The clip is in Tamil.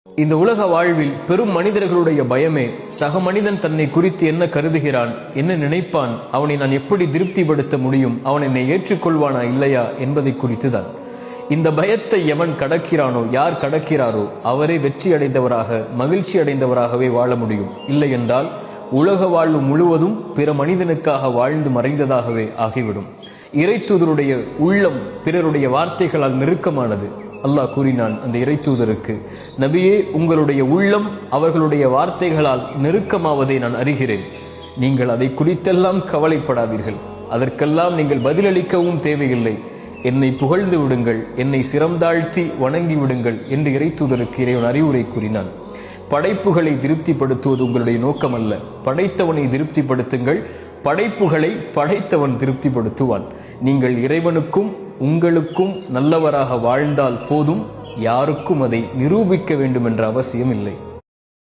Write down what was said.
இந்த உலக வாழ்வில் பெரும் மனிதர்களுடைய பயமே சக மனிதன் தன்னை குறித்து என்ன கருதுகிறான், என்ன நினைப்பான், அவனை நான் எப்படி திருப்திப்படுத்த முடியும், அவன் என்னை ஏற்றுக்கொள்வானா இல்லையா என்பதை குறித்துதான். இந்த பயத்தை எவன் கடக்கிறானோ, யார் கடக்கிறாரோ அவரே வெற்றி அடைந்தவராக மகிழ்ச்சி அடைந்தவராகவே வாழ முடியும். இல்லை என்றால் உலக வாழ்வு முழுவதும் பிற மனிதனுக்காக வாழ்ந்து மறைந்ததாகவே ஆகிவிடும். இறைத்தூதருடைய உள்ளம் பிறருடைய வார்த்தைகளால் நெருக்கமானது. அல்லாஹ் கூறினான் அந்த இறைத்தூதருக்கு, நபியே, உங்களுடைய உள்ளம் அவர்களுடைய வார்த்தைகளால் நெருக்கமாவதை நான் அறிகிறேன். நீங்கள் அதை குறித்தெல்லாம் கவலைப்படாதீர்கள். அதற்கெல்லாம் நீங்கள் பதிலளிக்கவும் தேவையில்லை. என்னை புகழ்ந்து விடுங்கள், என்னை சிரம்தாழ்த்தி வணங்கி விடுங்கள் என்று இறைத்தூதருக்கு இறைவன் அறிவுரை கூறினான். படைப்புகளை திருப்திப்படுத்துவது உங்களுடைய நோக்கம் அல்ல. படைத்தவனை திருப்திப்படுத்துங்கள். படைப்புகளை படைத்தவன் திருப்திப்படுத்துவான். நீங்கள் இறைவனுக்கும் உங்களுக்கும் நல்லவராக வாழ்ந்தால் போதும். யாருக்கும் அதை நிரூபிக்க வேண்டும் என்ற அவசியம் இல்லை.